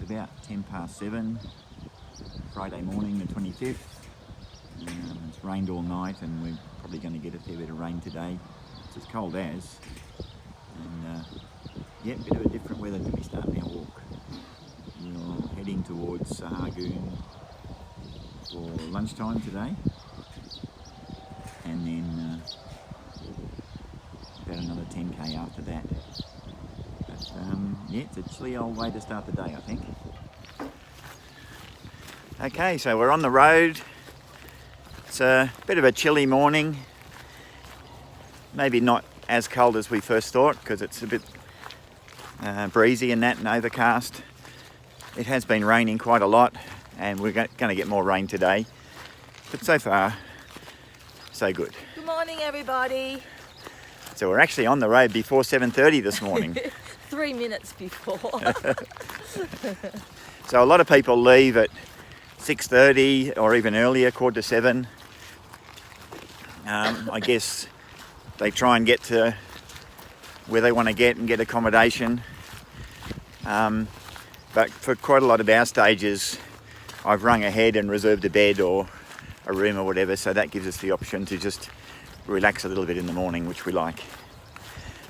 about 7:10, Friday morning, the 25th. It's rained all night and we're probably going to get a fair bit of rain today. It's as cold as, and yeah, a bit of a different weather to be starting our walk. We're heading towards Sahagún for lunchtime today, and then about another 10k after that. But yeah, it's a chilly old way to start the day, I think. Okay, so we're on the road. It's a bit of a chilly morning. Maybe not as cold as we first thought, because it's a bit breezy and that, and overcast. It has been raining quite a lot, and we're going to get more rain today. But so far, so good. Good morning, everybody. So we're actually on the road before 7:30 this morning. 3 minutes before. So a lot of people leave at 6:30 or even earlier, 6:45. I guess they try and get to where they want to get and get accommodation. But for quite a lot of our stages, I've rung ahead and reserved a bed or a room or whatever, so that gives us the option to just relax a little bit in the morning, which we like.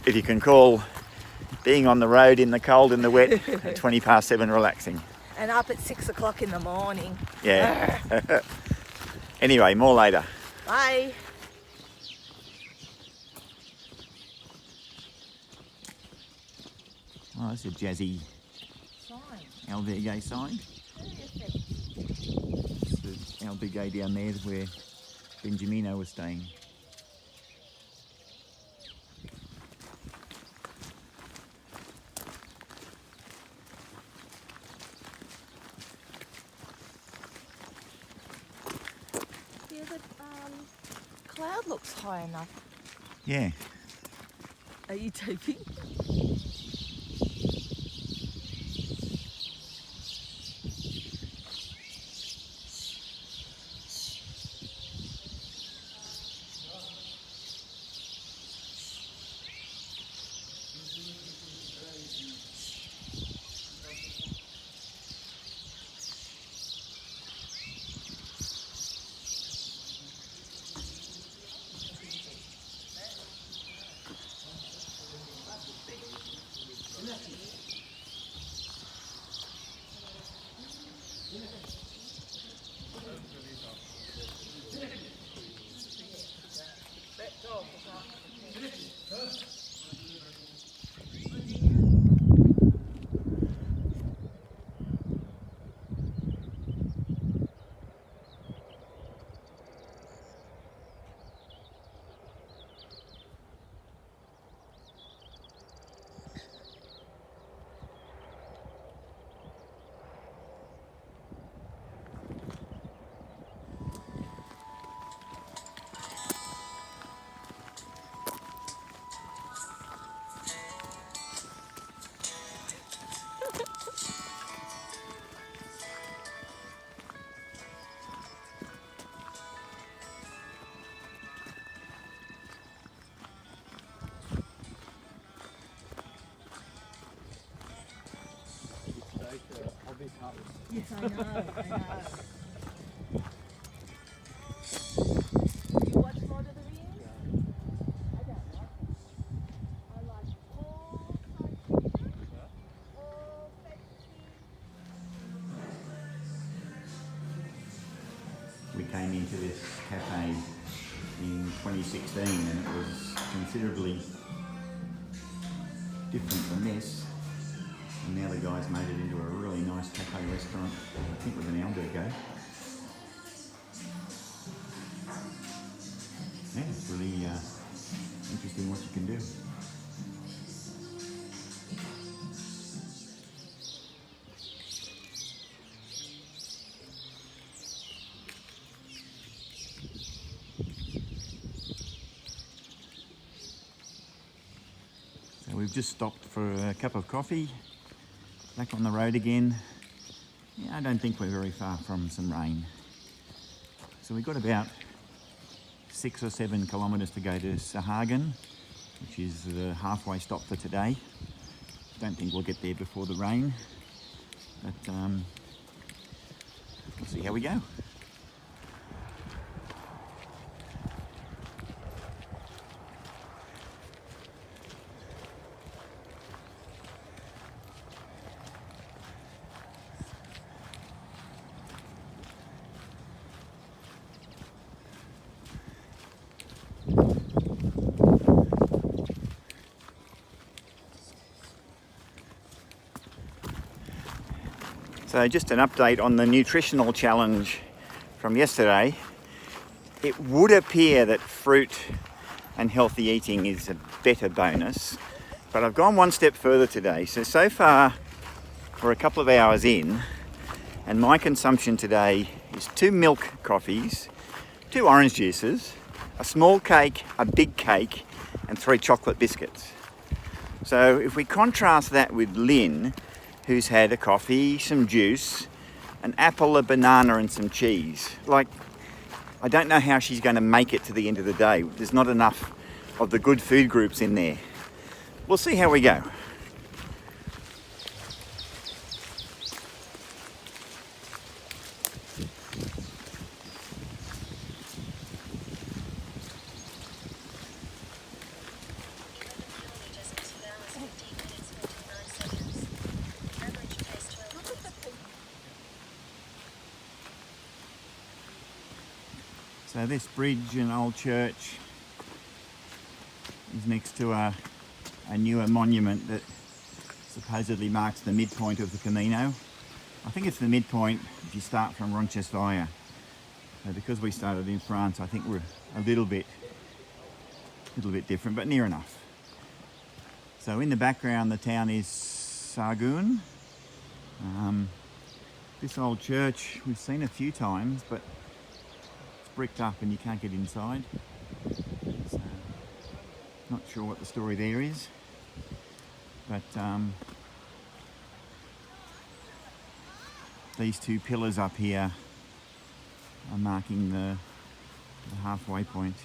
If you can call being on the road in the cold and the wet at 7:20 relaxing. And up at 6 o'clock in the morning. Yeah. Anyway, more later. Bye. Oh, that's a jazzy albergue sign. It's the albergue down there where Benjamino was staying. Yeah, the cloud looks high enough. Yeah. Are you taking? Yes, I know. You watch Lord of the Rings? I don't like it. I like all science fiction, all fantasy. We came into this cafe in 2016 and it was considerably different from this. And now the guys made it into a really nice cafe restaurant, I think with an albergue. Yeah, it's really interesting what you can do. So we've just stopped for a cup of coffee. Back on the road again. Yeah, I don't think we're very far from some rain. So we've got about 6 or 7 kilometres to go to Sahagún, which is the halfway stop for today. Don't think we'll get there before the rain. But we'll see how we go. So just an update on the nutritional challenge from yesterday. It would appear that fruit and healthy eating is a better bonus, but I've gone one step further today. So far we're a couple of hours in, and my consumption today is 2 milk coffees, 2 orange juices, a small cake, a big cake, and 3 chocolate biscuits. So if we contrast that with Lynn, who's had a coffee, some juice, an apple, a banana and some cheese. Like, I don't know how she's going to make it to the end of the day. There's not enough of the good food groups in there. We'll see how we go. So this bridge and old church is next to a newer monument that supposedly marks the midpoint of the Camino. I think it's the midpoint if you start from Roncesvalles. So because we started in France, I think we're a little bit different, but near enough. So in the background, the town is Sargun. This old church we've seen a few times, but bricked up and you can't get inside, so not sure what the story there is, but these 2 pillars up here are marking the halfway point.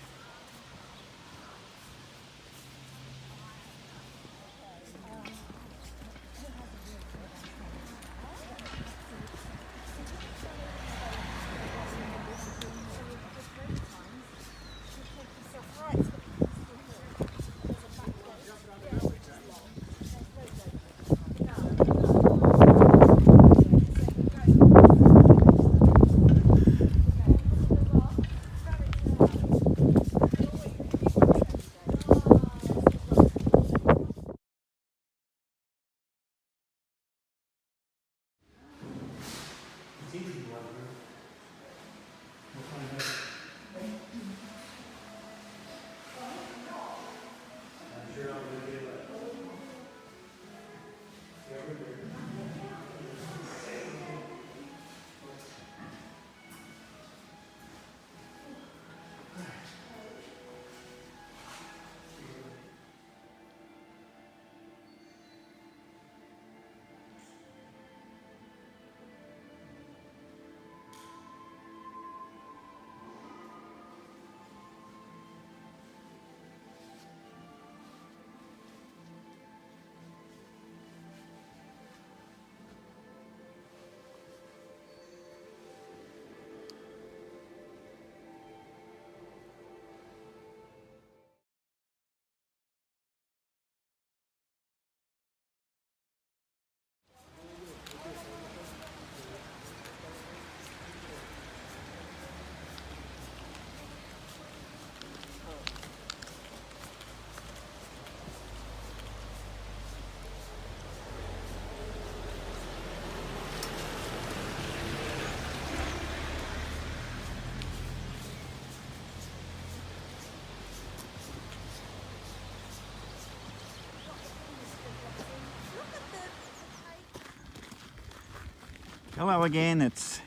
Hello again, it's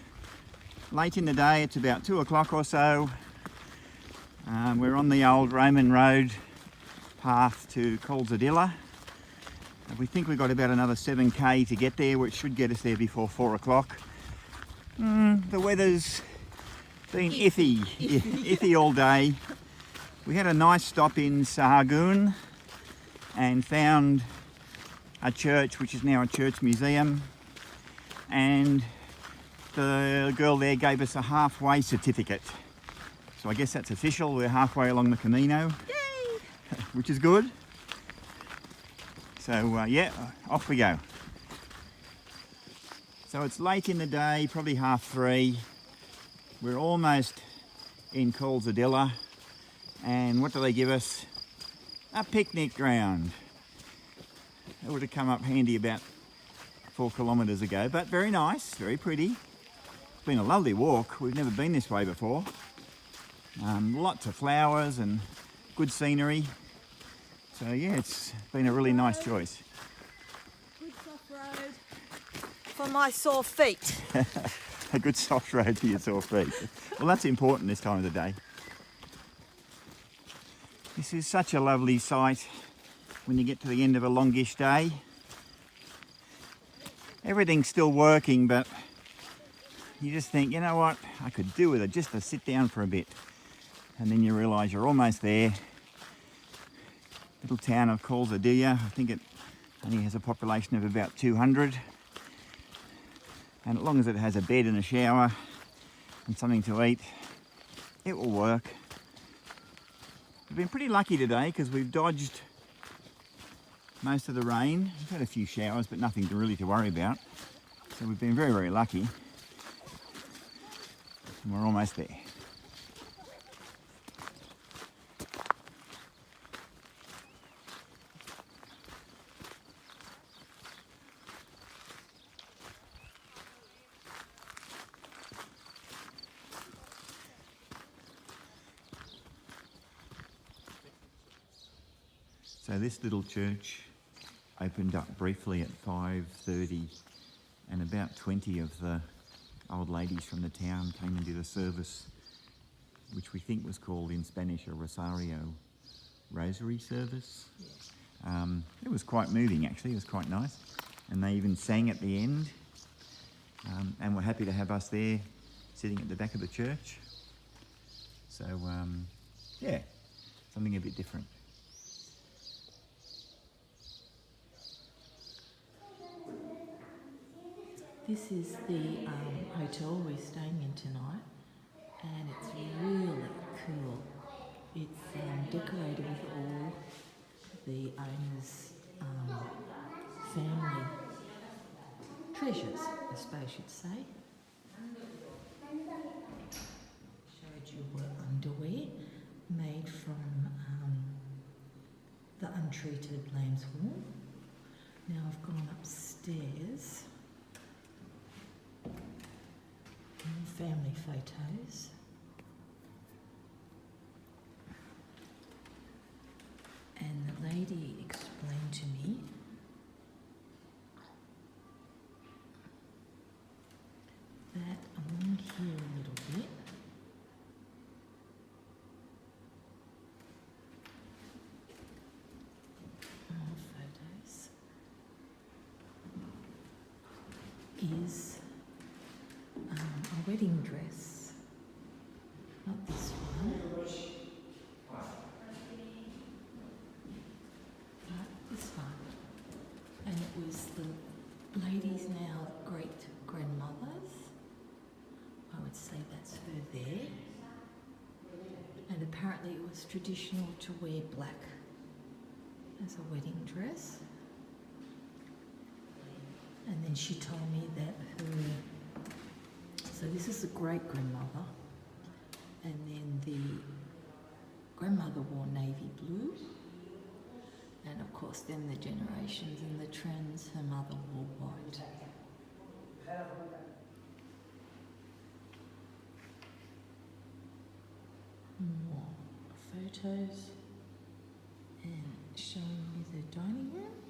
late in the day, it's about 2 o'clock or so. We're on the old Roman road path to Colzadilla. We think we've got about another 7k to get there, which should get us there before 4 o'clock. The weather's been iffy all day. We had a nice stop in Sargun and found a church which is now a church museum. and the girl there gave us a halfway certificate. So I guess that's official, we're halfway along the Camino. Yay! Which is good. So yeah, off we go. So it's late in the day, probably 3:30. We're almost in Calzadilla, and what do they give us? A picnic ground. It would have come up handy about 4 kilometres ago, but very nice, very pretty. It's been a lovely walk. We've never been this way before. Lots of flowers and good scenery. So yeah, it's been a really nice choice. Good soft road for my sore feet. A good soft road for your sore feet. Well, that's important this time of the day. This is such a lovely sight when you get to the end of a longish day. Everything's still working, but you just think, you know what, I could do with it just to sit down for a bit. And then you realise you're almost there. Little town of Calzadilla. I think it only has a population of about 200. And as long as it has a bed and a shower and something to eat, it will work. We've been pretty lucky today because we've dodged most of the rain. We've had a few showers, but nothing really to worry about. So we've been very, very lucky. And we're almost there. So this little church opened up briefly at 5:30, and about 20 of the old ladies from the town came and did a service, which we think was called in Spanish a Rosario Rosary service. It was quite moving actually, it was quite nice. And they even sang at the end, and were happy to have us there sitting at the back of the church. So yeah, something a bit different. This is the hotel we're staying in tonight, and it's really cool. It's decorated with all the owner's family treasures, I suppose you'd say. Showed you were underwear made from the untreated lamb's wool. Now I've gone upstairs. Family photos. And the lady explained to me that along here a little bit more photos is a wedding dress, not this one, but this one. And it was the lady's now great grandmother's. I would say that's her there. And apparently it was traditional to wear black as a wedding dress. And then she told me that so this is the great-grandmother, and then the grandmother wore navy blue, and of course then the generations and the trends, her mother wore white. More photos and showing you the dining room.